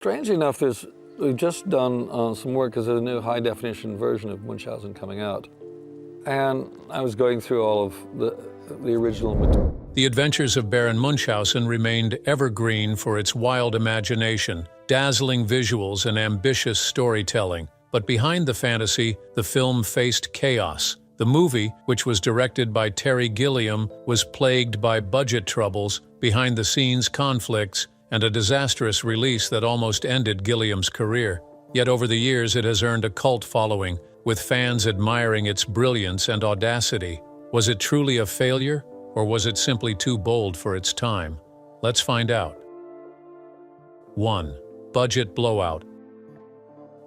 Strangely enough, we've just done some work because there's a new high-definition version of Munchausen coming out. And I was going through all of the original material. The Adventures of Baron Munchausen remained evergreen for its wild imagination, dazzling visuals, and ambitious storytelling. But behind the fantasy, the film faced chaos. The movie, which was directed by Terry Gilliam, was plagued by budget troubles, behind-the-scenes conflicts, and a disastrous release that almost ended Gilliam's career. Yet over the years it has earned a cult following, with fans admiring its brilliance and audacity. Was it truly a failure, or was it simply too bold for its time? Let's find out. 1. Budget blowout.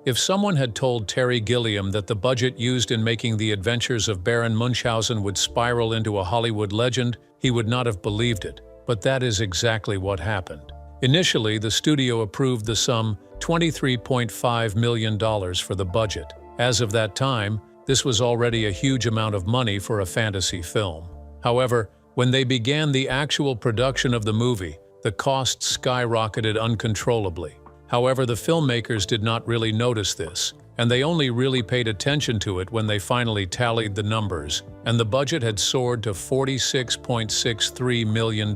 If someone had told Terry Gilliam that the budget used in making The Adventures of Baron Munchausen would spiral into a Hollywood legend, he would not have believed it. But that is exactly what happened. Initially, the studio approved the sum $23.5 million for the budget. As of that time, this was already a huge amount of money for a fantasy film. However, when they began the actual production of the movie, the costs skyrocketed uncontrollably. However, the filmmakers did not really notice this, and they only really paid attention to it when they finally tallied the numbers, and the budget had soared to $46.63 million.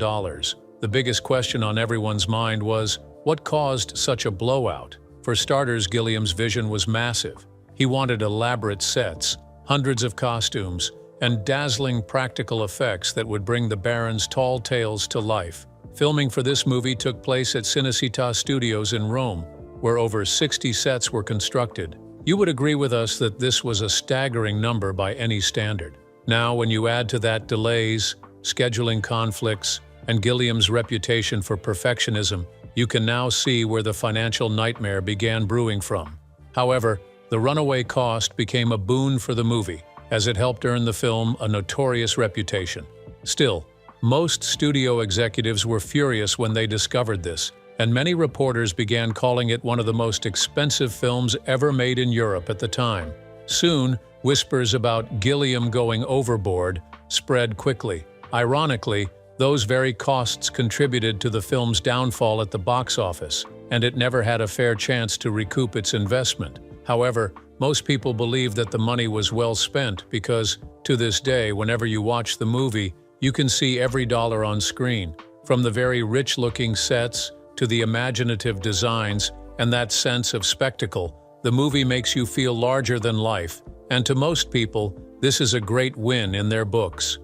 The biggest question on everyone's mind was, what caused such a blowout? For starters, Gilliam's vision was massive. He wanted elaborate sets, hundreds of costumes, and dazzling practical effects that would bring the Baron's tall tales to life. Filming for this movie took place at Cinecittà Studios in Rome, where over 60 sets were constructed. You would agree with us that this was a staggering number by any standard. Now, when you add to that delays, scheduling conflicts, and Gilliam's reputation for perfectionism, you can now see where the financial nightmare began brewing from. However, the runaway cost became a boon for the movie, as it helped earn the film a notorious reputation. Still, most studio executives were furious when they discovered this, and many reporters began calling it one of the most expensive films ever made in Europe at the time. Soon, whispers about Gilliam going overboard spread quickly. Ironically, those very costs contributed to the film's downfall at the box office, and it never had a fair chance to recoup its investment. However, most people believe that the money was well spent because, to this day, whenever you watch the movie, you can see every dollar on screen, from the very rich-looking sets to the imaginative designs and that sense of spectacle. The movie makes you feel larger than life, and to most people, this is a great win in their books.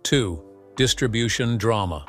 2. Distribution drama.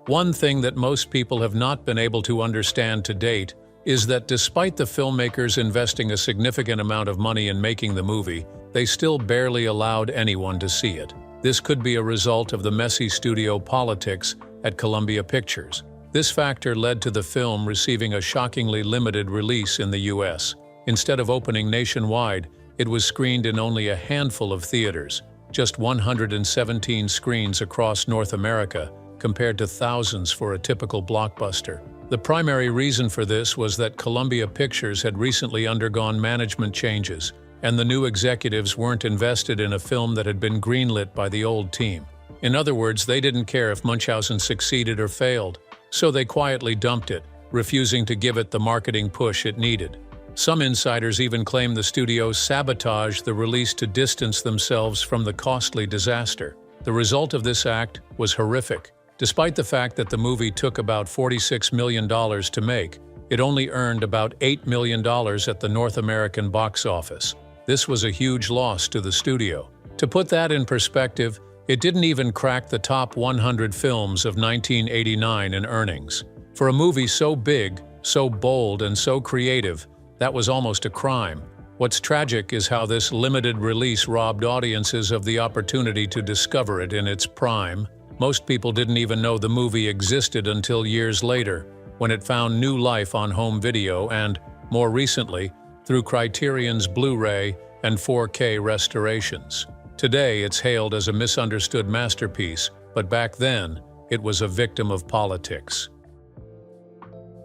One thing that most people have not been able to understand to date is that despite the filmmakers investing a significant amount of money in making the movie, they still barely allowed anyone to see it. This could be a result of the messy studio politics at Columbia Pictures. This factor led to the film receiving a shockingly limited release in the US. Instead of opening nationwide, it was screened in only a handful of theaters, just 117 screens across North America, compared to thousands for a typical blockbuster. The primary reason for this was that Columbia Pictures had recently undergone management changes, and the new executives weren't invested in a film that had been greenlit by the old team. In other words, they didn't care if Munchausen succeeded or failed, so they quietly dumped it, refusing to give it the marketing push it needed. Some insiders even claim the studio sabotaged the release to distance themselves from the costly disaster. The result of this act was horrific. Despite the fact that the movie took about $46 million to make, it only earned about $8 million at the North American box office. This was a huge loss to the studio. To put that in perspective, it didn't even crack the top 100 films of 1989 in earnings. For a movie so big, so bold, and so creative, that was almost a crime. What's tragic is how this limited release robbed audiences of the opportunity to discover it in its prime. Most people didn't even know the movie existed until years later, when it found new life on home video and, more recently, through Criterion's Blu-ray and 4K restorations. Today, it's hailed as a misunderstood masterpiece, but back then, it was a victim of politics.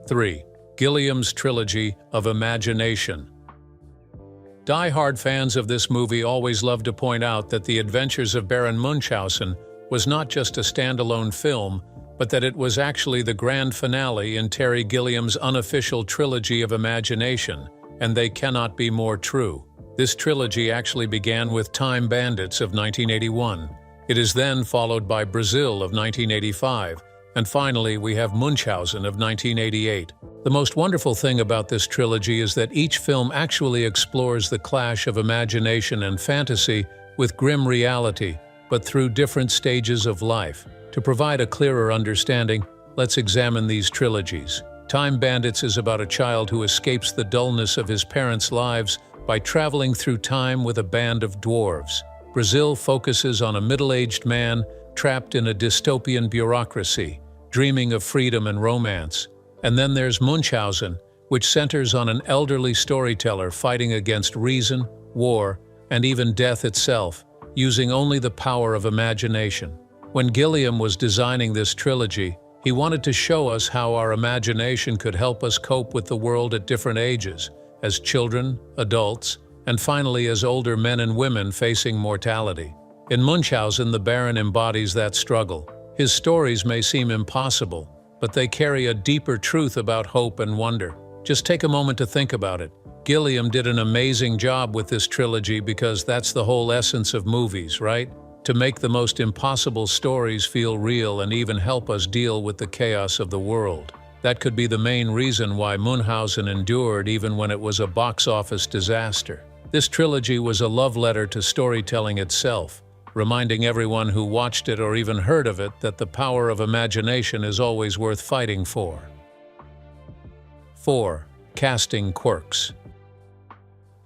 3. Gilliam's trilogy of imagination. Die-hard fans of this movie always love to point out that The Adventures of Baron Munchausen was not just a standalone film, but that it was actually the grand finale in Terry Gilliam's unofficial trilogy of imagination, and they cannot be more true. This trilogy actually began with Time Bandits of 1981. It is then followed by Brazil of 1985, and finally we have Munchausen of 1988. The most wonderful thing about this trilogy is that each film actually explores the clash of imagination and fantasy with grim reality, but through different stages of life. To provide a clearer understanding, let's examine these trilogies. Time Bandits is about a child who escapes the dullness of his parents' lives by traveling through time with a band of dwarves. Brazil focuses on a middle-aged man trapped in a dystopian bureaucracy, dreaming of freedom and romance. And then there's Munchausen, which centers on an elderly storyteller fighting against reason, war, and even death itself, using only the power of imagination. When Gilliam was designing this trilogy, he wanted to show us how our imagination could help us cope with the world at different ages, as children, adults, and finally as older men and women facing mortality. In Munchausen, the Baron embodies that struggle. His stories may seem impossible, but they carry a deeper truth about hope and wonder. Just take a moment to think about it. Gilliam did an amazing job with this trilogy because that's the whole essence of movies, right? To make the most impossible stories feel real and even help us deal with the chaos of the world. That could be the main reason why Munchausen endured even when it was a box office disaster. This trilogy was a love letter to storytelling itself, reminding everyone who watched it or even heard of it that the power of imagination is always worth fighting for. 4. Casting quirks.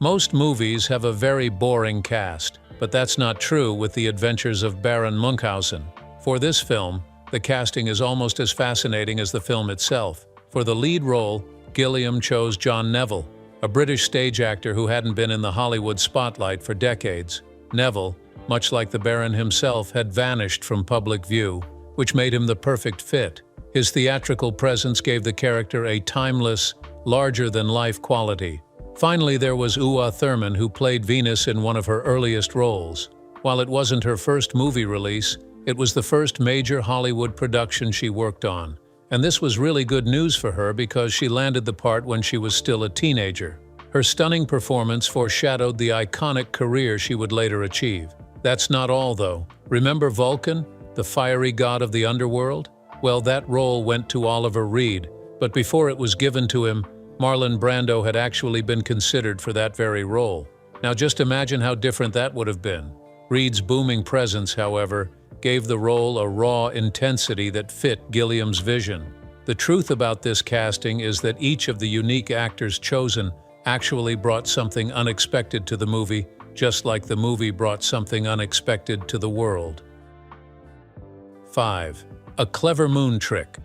Most movies have a very boring cast, but that's not true with The Adventures of Baron Munchausen. For this film, the casting is almost as fascinating as the film itself. For the lead role, Gilliam chose John Neville, a British stage actor who hadn't been in the Hollywood spotlight for decades. Neville, much like the Baron himself, had vanished from public view, which made him the perfect fit. His theatrical presence gave the character a timeless, larger-than-life quality. Finally, there was Uma Thurman, who played Venus in one of her earliest roles. While it wasn't her first movie release, it was the first major Hollywood production she worked on. And this was really good news for her because she landed the part when she was still a teenager. Her stunning performance foreshadowed the iconic career she would later achieve. That's not all, though. Remember Vulcan, the fiery god of the underworld? Well, that role went to Oliver Reed, but before it was given to him, Marlon Brando had actually been considered for that very role. Now just imagine how different that would have been. Reed's booming presence, however, gave the role a raw intensity that fit Gilliam's vision. The truth about this casting is that each of the unique actors chosen actually brought something unexpected to the movie, just like the movie brought something unexpected to the world. 5. A clever moon trick.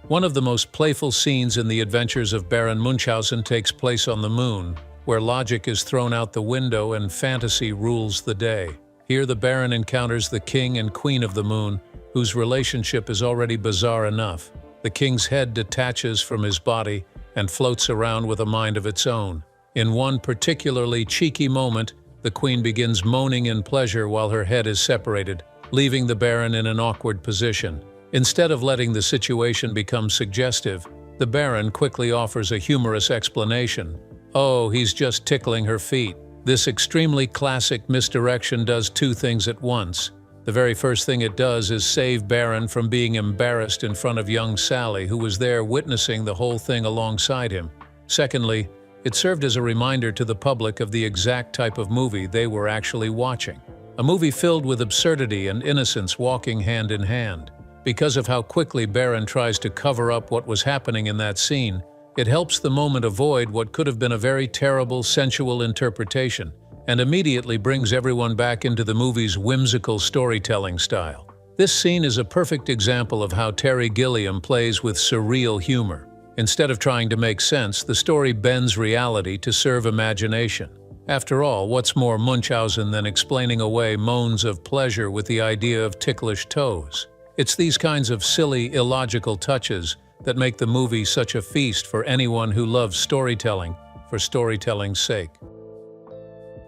One of the most playful scenes in The Adventures of Baron Munchausen takes place on the moon, where logic is thrown out the window and fantasy rules the day. Here the Baron encounters the king and queen of the moon, whose relationship is already bizarre enough. The king's head detaches from his body and floats around with a mind of its own. In one particularly cheeky moment, the queen begins moaning in pleasure while her head is separated, leaving the Baron in an awkward position. Instead of letting the situation become suggestive, the Baron quickly offers a humorous explanation. Oh, he's just tickling her feet. This extremely classic misdirection does two things at once. The very first thing it does is save Baron from being embarrassed in front of young Sally, who was there witnessing the whole thing alongside him. Secondly, it served as a reminder to the public of the exact type of movie they were actually watching. A movie filled with absurdity and innocence walking hand in hand. Because of how quickly Baron tries to cover up what was happening in that scene, it helps the moment avoid what could have been a very terrible, sensual interpretation, and immediately brings everyone back into the movie's whimsical storytelling style. This scene is a perfect example of how Terry Gilliam plays with surreal humor. Instead of trying to make sense, the story bends reality to serve imagination. After all, what's more Munchausen than explaining away moans of pleasure with the idea of ticklish toes? It's these kinds of silly, illogical touches that make the movie such a feast for anyone who loves storytelling for storytelling's sake.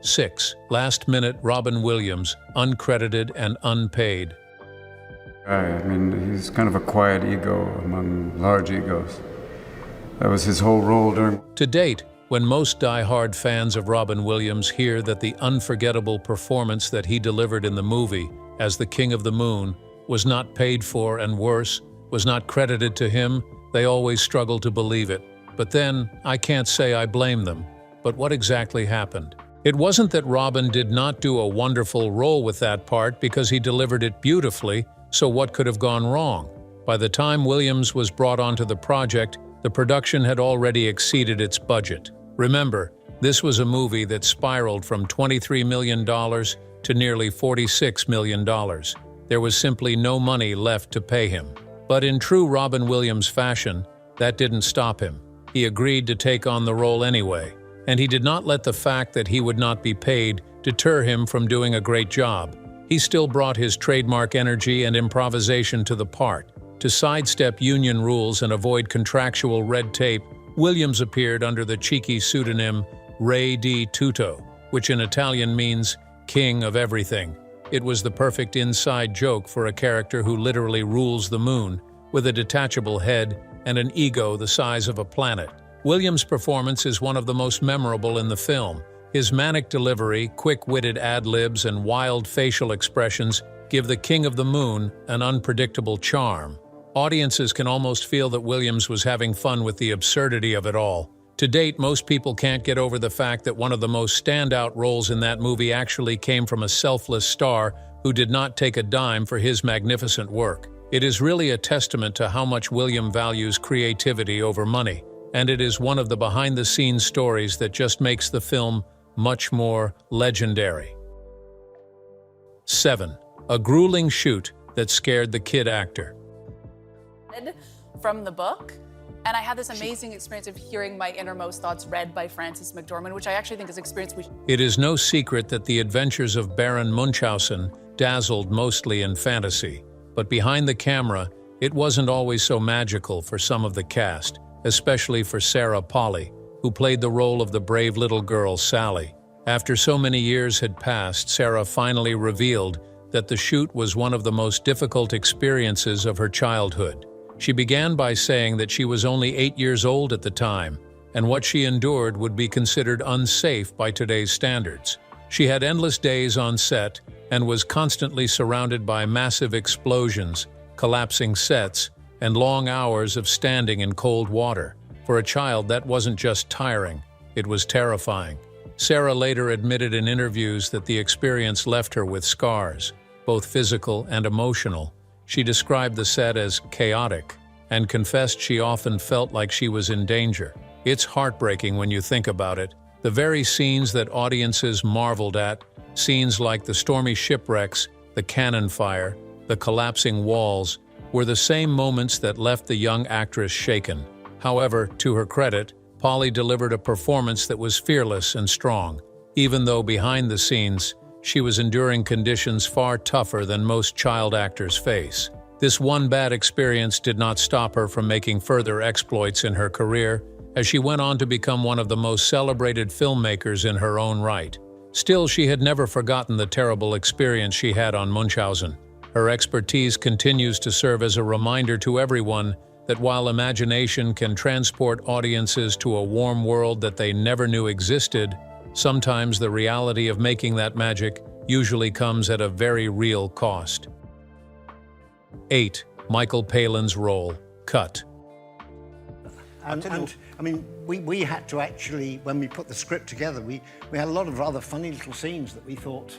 6. Last-minute Robin Williams, uncredited and unpaid. I mean, he's kind of a quiet ego among large egos. That was his whole role during... To date, when most die-hard fans of Robin Williams hear that the unforgettable performance that he delivered in the movie as the King of the Moon was not paid for and worse, was not credited to him, they always struggle to believe it. But then, I can't say I blame them. But what exactly happened? It wasn't that Robin did not do a wonderful role with that part because he delivered it beautifully, so what could have gone wrong? By the time Williams was brought onto the project, the production had already exceeded its budget. Remember, this was a movie that spiraled from $23 million to nearly $46 million. There was simply no money left to pay him. But in true Robin Williams fashion, that didn't stop him. He agreed to take on the role anyway, and he did not let the fact that he would not be paid deter him from doing a great job. He still brought his trademark energy and improvisation to the part. To sidestep union rules and avoid contractual red tape, Williams appeared under the cheeky pseudonym Re di Tutto, which in Italian means king of everything. It was the perfect inside joke for a character who literally rules the moon, with a detachable head and an ego the size of a planet. Williams' performance is one of the most memorable in the film. His manic delivery, quick-witted ad-libs, and wild facial expressions give the King of the Moon an unpredictable charm. Audiences can almost feel that Williams was having fun with the absurdity of it all. To date, most people can't get over the fact that one of the most standout roles in that movie actually came from a selfless star who did not take a dime for his magnificent work. It is really a testament to how much William values creativity over money, and it is one of the behind-the-scenes stories that just makes the film much more legendary. 7. A grueling shoot that scared the kid actor. From the book, and I had this amazing experience of hearing my innermost thoughts read by Frances McDormand, which I actually think is an experience we... It is no secret that the Adventures of Baron Munchausen dazzled mostly in fantasy, but behind the camera, it wasn't always so magical for some of the cast, especially for Sarah Polley, who played the role of the brave little girl Sally. After so many years had passed, Sarah finally revealed that the shoot was one of the most difficult experiences of her childhood. She began by saying that she was only 8 years old at the time, and what she endured would be considered unsafe by today's standards. She had endless days on set and was constantly surrounded by massive explosions, collapsing sets, and long hours of standing in cold water. For a child, that wasn't just tiring, it was terrifying. Sarah later admitted in interviews that the experience left her with scars, both physical and emotional. She described the set as chaotic and confessed she often felt like she was in danger. It's heartbreaking when you think about it. The very scenes that audiences marveled at, scenes like the stormy shipwrecks, the cannon fire, the collapsing walls, were the same moments that left the young actress shaken. However, to her credit, Polley delivered a performance that was fearless and strong, even though behind the scenes, she was enduring conditions far tougher than most child actors face. This one bad experience did not stop her from making further exploits in her career, as she went on to become one of the most celebrated filmmakers in her own right. Still, she had never forgotten the terrible experience she had on Munchausen. Her expertise continues to serve as a reminder to everyone that while imagination can transport audiences to a warm world that they never knew existed, sometimes the reality of making that magic usually comes at a very real cost. 8. Michael Palin's role, cut. And I mean, we had to actually, when we put the script together, we had a lot of rather funny little scenes that we thought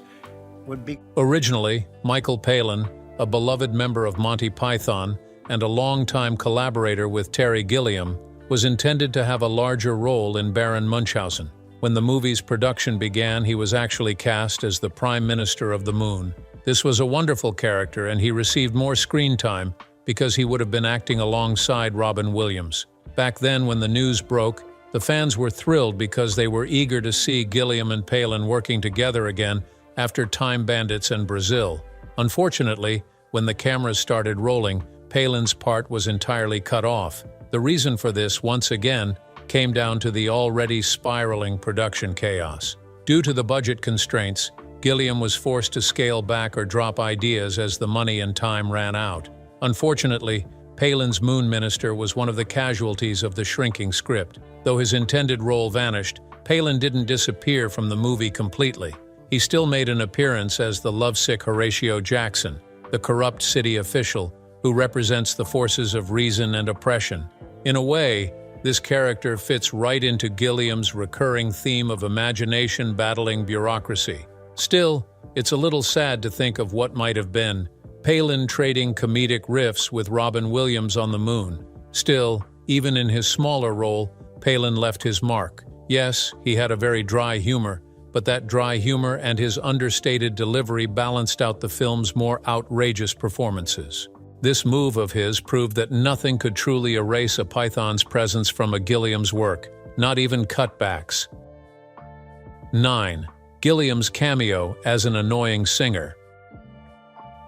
would be... Originally, Michael Palin, a beloved member of Monty Python and a longtime collaborator with Terry Gilliam, was intended to have a larger role in Baron Munchausen. When the movie's production began, he was actually cast as the Prime Minister of the Moon. This was a wonderful character, and he received more screen time because he would have been acting alongside Robin Williams. Back then, when the news broke, the fans were thrilled because they were eager to see Gilliam and Palin working together again after Time Bandits and Brazil. Unfortunately, when the cameras started rolling, Palin's part was entirely cut off. The reason for this, once again, came down to the already spiraling production chaos. Due to the budget constraints, Gilliam was forced to scale back or drop ideas as the money and time ran out. Unfortunately, Palin's Moon Minister was one of the casualties of the shrinking script. Though his intended role vanished, Palin didn't disappear from the movie completely. He still made an appearance as the lovesick Horatio Jackson, the corrupt city official who represents the forces of reason and oppression. In a way, this character fits right into Gilliam's recurring theme of imagination battling bureaucracy. Still, it's a little sad to think of what might have been, Palin trading comedic riffs with Robin Williams on the moon. Still, even in his smaller role, Palin left his mark. Yes, he had a very dry humor, but that dry humor and his understated delivery balanced out the film's more outrageous performances. This move of his proved that nothing could truly erase a Python's presence from a Gilliam's work, not even cutbacks. 9. Gilliam's cameo as an annoying singer.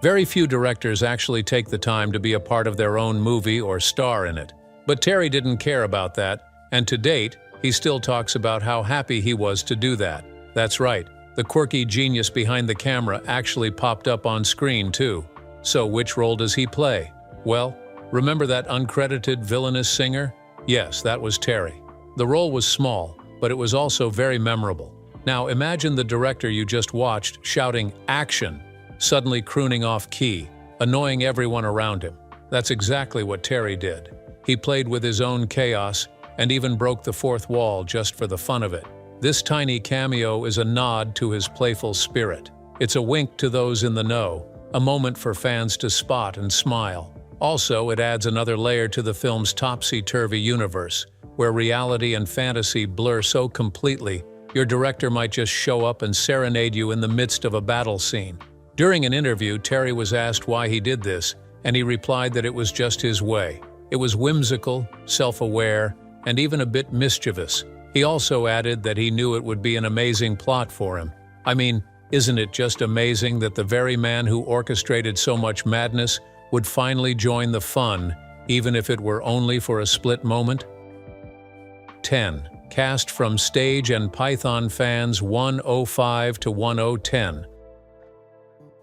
Very few directors actually take the time to be a part of their own movie or star in it. But Terry didn't care about that, and to date, he still talks about how happy he was to do that. That's right, the quirky genius behind the camera actually popped up on screen too. So which role does he play? Well, remember that uncredited villainous singer? Yes, that was Terry. The role was small, but it was also very memorable. Now imagine the director you just watched shouting "action," suddenly crooning off key, annoying everyone around him. That's exactly what Terry did. He played with his own chaos and even broke the fourth wall just for the fun of it. This tiny cameo is a nod to his playful spirit. It's a wink to those in the know, a moment for fans to spot and smile. Also, it adds another layer to the film's topsy-turvy universe, where reality and fantasy blur so completely, your director might just show up and serenade you in the midst of a battle scene. During an interview, Terry was asked why he did this, and he replied that it was just his way. It was whimsical, self-aware, and even a bit mischievous. He also added that he knew it would be an amazing plot for him. I mean, isn't it just amazing that the very man who orchestrated so much madness would finally join the fun, even if it were only for a split moment? 10. Cast from Stage and Python Fans 105 to 1010.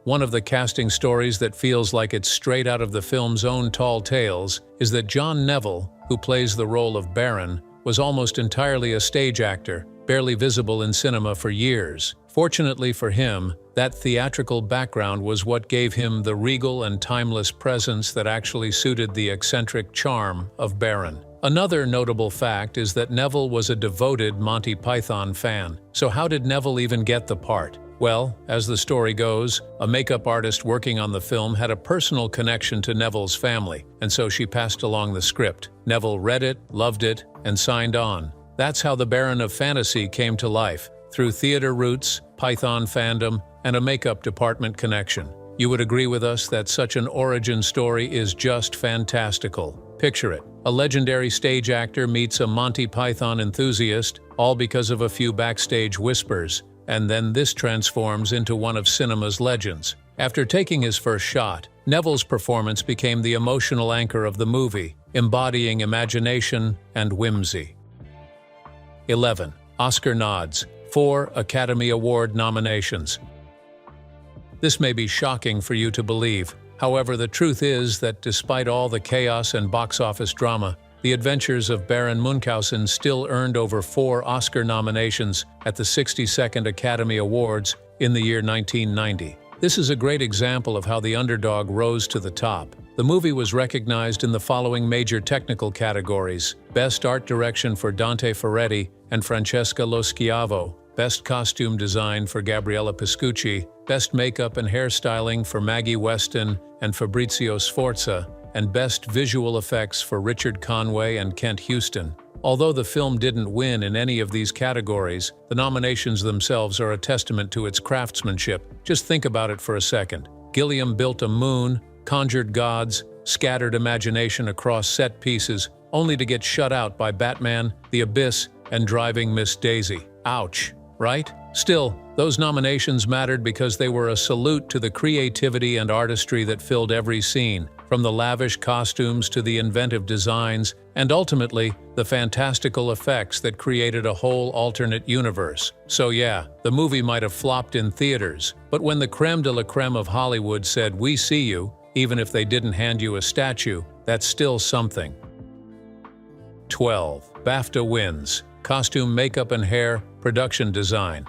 One of the casting stories that feels like it's straight out of the film's own tall tales is that John Neville, who plays the role of Baron, was almost entirely a stage actor, barely visible in cinema for years. Fortunately for him, that theatrical background was what gave him the regal and timeless presence that actually suited the eccentric charm of Baron. Another notable fact is that Neville was a devoted Monty Python fan. So how did Neville even get the part? Well, as the story goes, a makeup artist working on the film had a personal connection to Neville's family, and so she passed along the script. Neville read it, loved it, and signed on. That's how the Baron of Fantasy came to life, through theater roots, Python fandom, and a makeup department connection. You would agree with us that such an origin story is just fantastical. Picture it. A legendary stage actor meets a Monty Python enthusiast, all because of a few backstage whispers. And then this transforms into one of cinema's legends. After taking his first shot, Neville's performance became the emotional anchor of the movie, embodying imagination and whimsy. 11. Oscar nods. 4 Academy Award nominations. This may be shocking for you to believe. However, the truth is that despite all the chaos and box office drama, The Adventures of Baron Munchausen still earned over 4 Oscar nominations at the 62nd Academy Awards in the year 1990. This is a great example of how the underdog rose to the top. The movie was recognized in the following major technical categories: Best Art Direction for Dante Ferretti and Francesca Lo Schiavo, Best Costume Design for Gabriella Piscucci, Best Makeup and Hairstyling for Maggie Weston and Fabrizio Sforza, and Best Visual Effects for Richard Conway and Kent Houston. Although the film didn't win in any of these categories, the nominations themselves are a testament to its craftsmanship. Just think about it for a second. Gilliam built a moon, conjured gods, scattered imagination across set pieces, only to get shut out by Batman, The Abyss, and Driving Miss Daisy. Ouch, right? Still, those nominations mattered because they were a salute to the creativity and artistry that filled every scene, from the lavish costumes to the inventive designs, and ultimately, the fantastical effects that created a whole alternate universe. So yeah, the movie might have flopped in theaters, but when the creme de la creme of Hollywood said, "We see you," even if they didn't hand you a statue, that's still something. 12. BAFTA wins: Costume, Makeup and Hair, Production Design.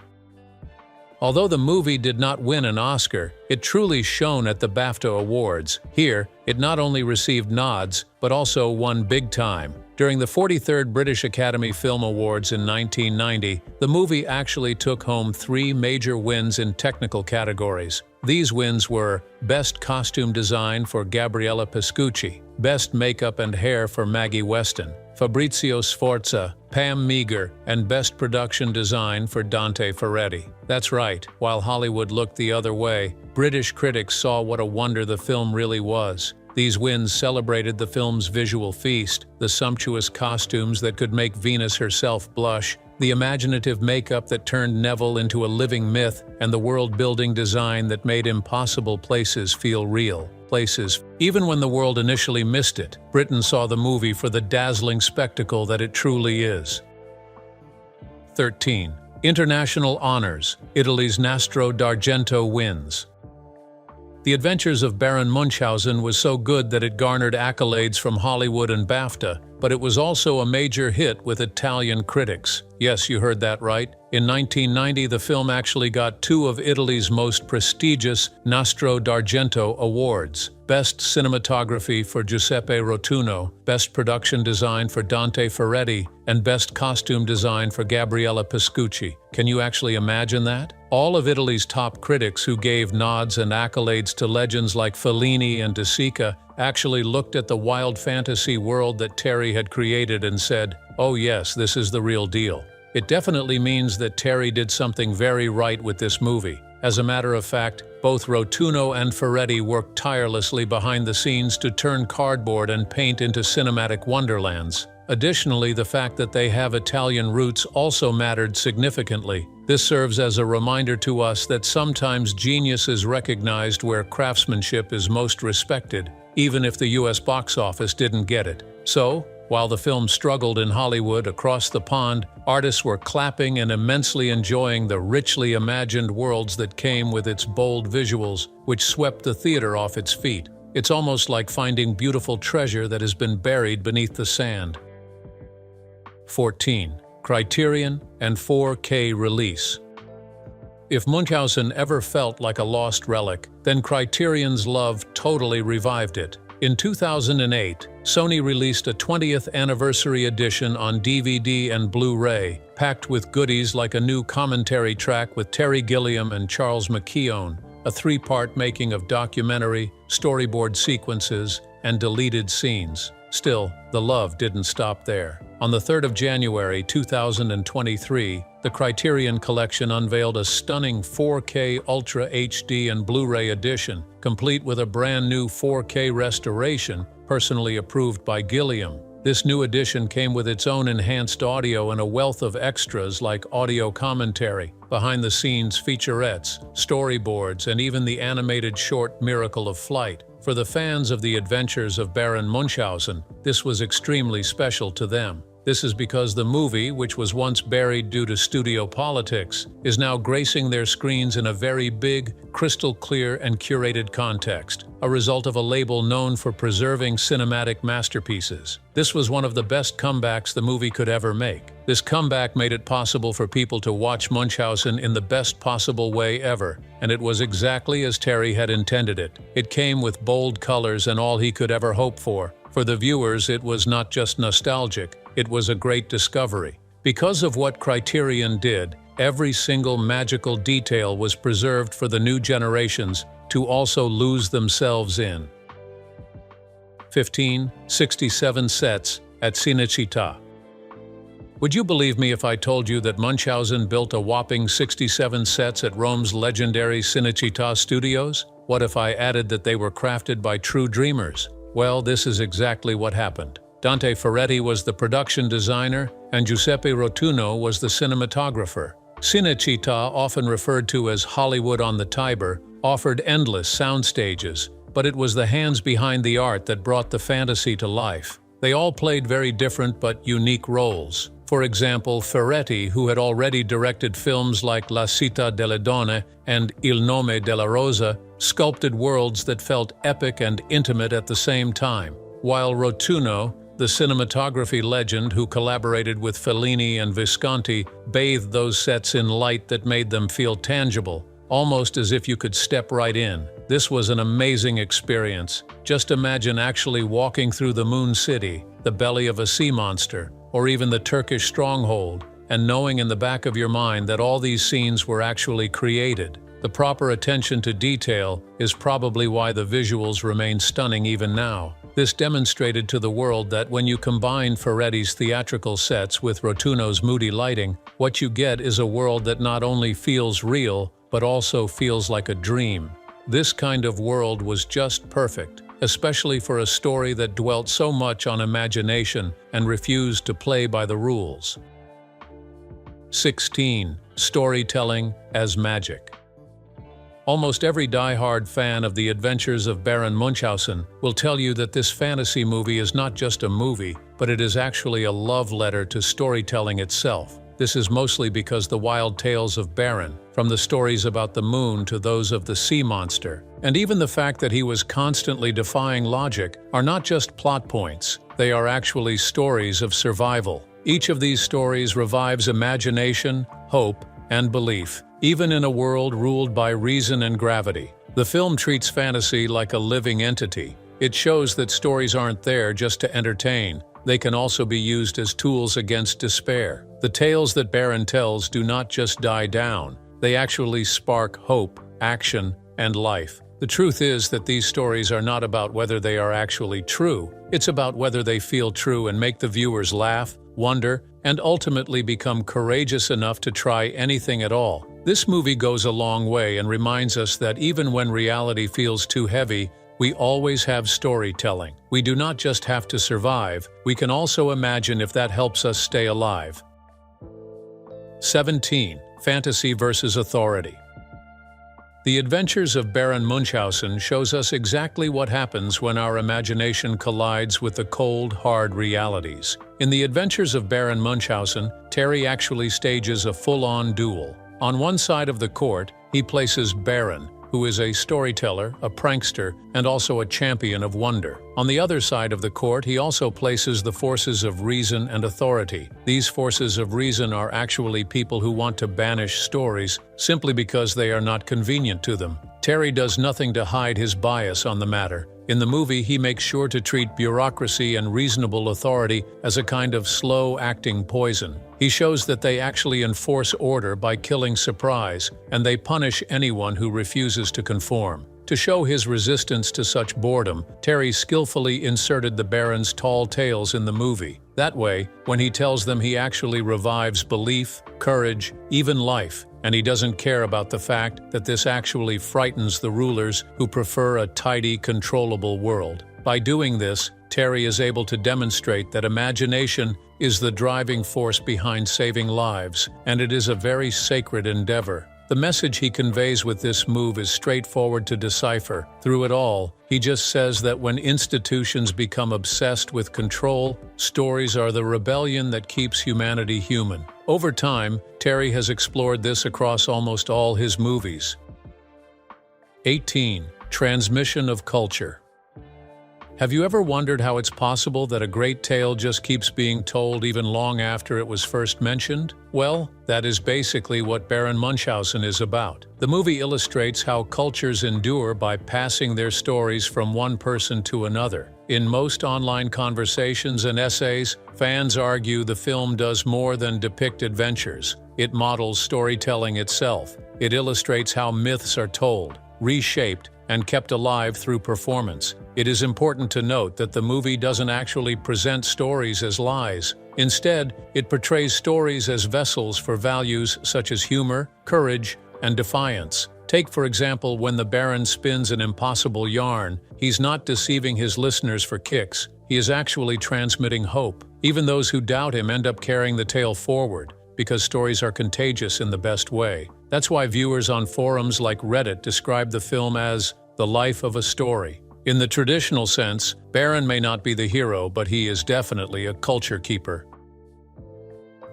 Although the movie did not win an Oscar, it truly shone at the BAFTA Awards. Here, it not only received nods, but also won big time. During the 43rd British Academy Film Awards in 1990, the movie actually took home 3 major wins in technical categories. These wins were Best Costume Design for Gabriella Piscucci, Best Makeup and Hair for Maggie Weston, Fabrizio Sforza, Pam Meager, and Best Production Design for Dante Ferretti. That's right, while Hollywood looked the other way, British critics saw what a wonder the film really was. These wins celebrated the film's visual feast, the sumptuous costumes that could make Venus herself blush, the imaginative makeup that turned Neville into a living myth, and the world-building design that made impossible places feel real. Even when the world initially missed it, Britain saw the movie for the dazzling spectacle that it truly is. 13. International Honors: Italy's Nastro d'Argento wins. The Adventures of Baron Munchausen was so good that it garnered accolades from Hollywood and BAFTA, but it was also a major hit with Italian critics. Yes, you heard that right. In 1990, the film actually got 2 of Italy's most prestigious Nastro d'Argento awards: Best Cinematography for Giuseppe Rotunno, Best Production Design for Dante Ferretti, and Best Costume Design for Gabriella Piscucci. Can you actually imagine that? All of Italy's top critics, who gave nods and accolades to legends like Fellini and De Sica, actually looked at the wild fantasy world that Terry had created and said, "Oh yes, this is the real deal." It definitely means that Terry did something very right with this movie. As a matter of fact, both Rotunno and Ferretti worked tirelessly behind the scenes to turn cardboard and paint into cinematic wonderlands. Additionally, the fact that they have Italian roots also mattered significantly. This serves as a reminder to us that sometimes genius is recognized where craftsmanship is most respected, even if the US box office didn't get it. So, while the film struggled in Hollywood across the pond, artists were clapping and immensely enjoying the richly imagined worlds that came with its bold visuals, which swept the theater off its feet. It's almost like finding beautiful treasure that has been buried beneath the sand. 14. Criterion and 4K release. If Munchausen ever felt like a lost relic, then Criterion's love totally revived it. In 2008, Sony released a 20th anniversary edition on DVD and Blu-ray, packed with goodies like a new commentary track with Terry Gilliam and Charles McKeown, a 3-part making of documentary, storyboard sequences, and deleted scenes. Still, the love didn't stop there. On the 3rd of January 2023, the Criterion Collection unveiled a stunning 4K Ultra HD and Blu-ray edition, complete with a brand new 4K restoration, personally approved by Gilliam. This new edition came with its own enhanced audio and a wealth of extras like audio commentary, behind-the-scenes featurettes, storyboards, and even the animated short Miracle of Flight. For the fans of the Adventures of Baron Munchausen, this was extremely special to them. This is because the movie, which was once buried due to studio politics, is now gracing their screens in a very big, crystal clear and curated context, a result of a label known for preserving cinematic masterpieces. This was one of the best comebacks the movie could ever make. This comeback made it possible for people to watch Munchausen in the best possible way ever, and it was exactly as Terry had intended it. It came with bold colors and all he could ever hope for. For the viewers, it was not just nostalgic, it was a great discovery. Because of what Criterion did, every single magical detail was preserved for the new generations to also lose themselves in. 15. 67 sets at Cinecittà. Would you believe me if I told you that Munchausen built a whopping 67 sets at Rome's legendary Cinecittà studios? What if I added that they were crafted by true dreamers? Well, this is exactly what happened. Dante Ferretti was the production designer, and Giuseppe Rotunno was the cinematographer. Cinecittà, often referred to as Hollywood on the Tiber, offered endless sound stages, but it was the hands behind the art that brought the fantasy to life. They all played very different but unique roles. For example, Ferretti, who had already directed films like La Città delle Donne and Il nome della rosa, sculpted worlds that felt epic and intimate at the same time, while Rotunno, the cinematography legend who collaborated with Fellini and Visconti, bathed those sets in light that made them feel tangible, almost as if you could step right in. This was an amazing experience. Just imagine actually walking through the Moon City, the belly of a sea monster, or even the Turkish stronghold, and knowing in the back of your mind that all these scenes were actually created. The proper attention to detail is probably why the visuals remain stunning even now. This demonstrated to the world that when you combine Ferretti's theatrical sets with Rotunno's moody lighting, what you get is a world that not only feels real, but also feels like a dream. This kind of world was just perfect, especially for a story that dwelt so much on imagination and refused to play by the rules. 16. Storytelling as magic. Almost every die-hard fan of the Adventures of Baron Munchausen will tell you that this fantasy movie is not just a movie, but it is actually a love letter to storytelling itself. This is mostly because the wild tales of Baron, from the stories about the moon to those of the sea monster, and even the fact that he was constantly defying logic, are not just plot points. They are actually stories of survival. Each of these stories revives imagination, hope, and belief, even in a world ruled by reason and gravity. The film treats fantasy like a living entity. It shows that stories aren't there just to entertain. They can also be used as tools against despair. The tales that Baron tells do not just die down. They actually spark hope, action, and life. The truth is that these stories are not about whether they are actually true. It's about whether they feel true and make the viewers laugh, wonder, and ultimately become courageous enough to try anything at all. This movie goes a long way and reminds us that even when reality feels too heavy, we always have storytelling. We do not just have to survive, we can also imagine if that helps us stay alive. 17. Fantasy versus authority. The Adventures of Baron Munchausen shows us exactly what happens when our imagination collides with the cold, hard realities. In The Adventures of Baron Munchausen, Terry actually stages a full-on duel. On one side of the court, he places Baron, who is a storyteller, a prankster, and also a champion of wonder. On the other side of the court, he also places the forces of reason and authority. These forces of reason are actually people who want to banish stories simply because they are not convenient to them. Terry does nothing to hide his bias on the matter. In the movie, he makes sure to treat bureaucracy and reasonable authority as a kind of slow-acting poison. He shows that they actually enforce order by killing surprise, and they punish anyone who refuses to conform. To show his resistance to such boredom, Terry skillfully inserted the Baron's tall tales in the movie. That way, when he tells them, he actually revives belief, courage, even life, and he doesn't care about the fact that this actually frightens the rulers who prefer a tidy, controllable world. By doing this, Terry is able to demonstrate that imagination is the driving force behind saving lives, and it is a very sacred endeavor. The message he conveys with this move is straightforward to decipher. Through it all, he just says that when institutions become obsessed with control, stories are the rebellion that keeps humanity human. Over time, Terry has explored this across almost all his movies. 18. Transmission of culture. Have you ever wondered how it's possible that a great tale just keeps being told even long after it was first mentioned? Well, that is basically what Baron Munchausen is about. The movie illustrates how cultures endure by passing their stories from one person to another. In most online conversations and essays, fans argue the film does more than depict adventures. It models storytelling itself. It illustrates how myths are told, reshaped, and kept alive through performance. It is important to note that the movie doesn't actually present stories as lies. Instead, it portrays stories as vessels for values such as humor, courage, and defiance. Take, for example, when the Baron spins an impossible yarn, he's not deceiving his listeners for kicks. He is actually transmitting hope. Even those who doubt him end up carrying the tale forward, because stories are contagious in the best way. That's why viewers on forums like Reddit describe the film as the life of a story. In the traditional sense, Baron may not be the hero, but he is definitely a culture keeper.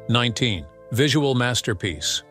19. Visual masterpiece.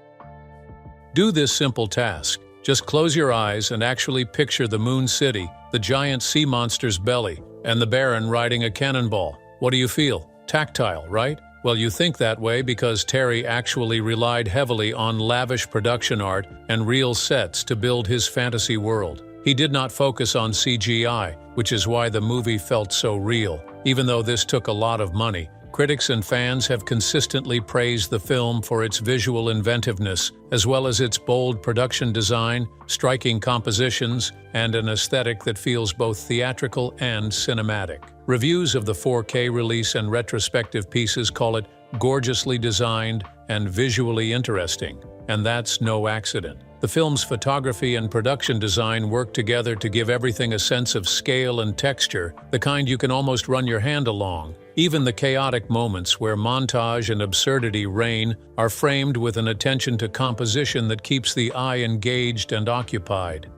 Do this simple task. Just close your eyes and actually picture the Moon City, the giant sea monster's belly, and the Baron riding a cannonball. What do you feel? Tactile, right? Well, you think that way because Terry actually relied heavily on lavish production art and real sets to build his fantasy world. He did not focus on CGI, which is why the movie felt so real. Even though this took a lot of money, critics and fans have consistently praised the film for its visual inventiveness, as well as its bold production design, striking compositions, and an aesthetic that feels both theatrical and cinematic. Reviews of the 4K release and retrospective pieces call it gorgeously designed and visually interesting, and that's no accident. The film's photography and production design work together to give everything a sense of scale and texture, the kind you can almost run your hand along. Even the chaotic moments where montage and absurdity reign are framed with an attention to composition that keeps the eye engaged and occupied.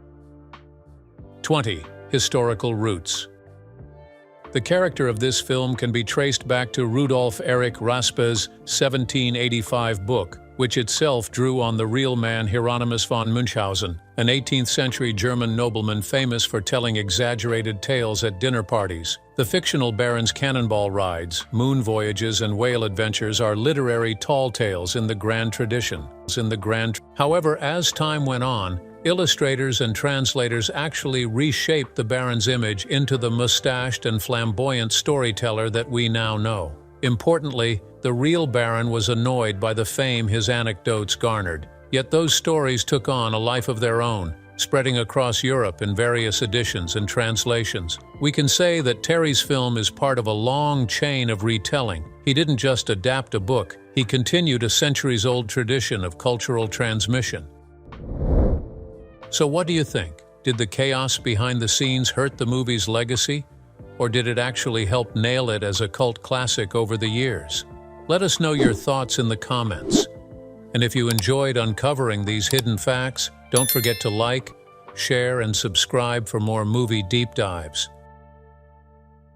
20. Historical roots. The character of this film can be traced back to Rudolf Erich Raspe's 1785 book, which itself drew on the real man Hieronymus von Munchausen, an 18th-century German nobleman famous for telling exaggerated tales at dinner parties. The fictional Baron's cannonball rides, moon voyages, and whale adventures are literary tall tales in the grand tradition. However, as time went on, illustrators and translators actually reshaped the Baron's image into the mustached and flamboyant storyteller that we now know. Importantly, the real Baron was annoyed by the fame his anecdotes garnered, yet those stories took on a life of their own, spreading across Europe in various editions and translations. We can say that Terry's film is part of a long chain of retelling. He didn't just adapt a book, he continued a centuries-old tradition of cultural transmission. So what do you think? Did the chaos behind the scenes hurt the movie's legacy? Or did it actually help nail it as a cult classic over the years? Let us know your thoughts in the comments. And if you enjoyed uncovering these hidden facts, don't forget to like, share, and subscribe for more movie deep dives.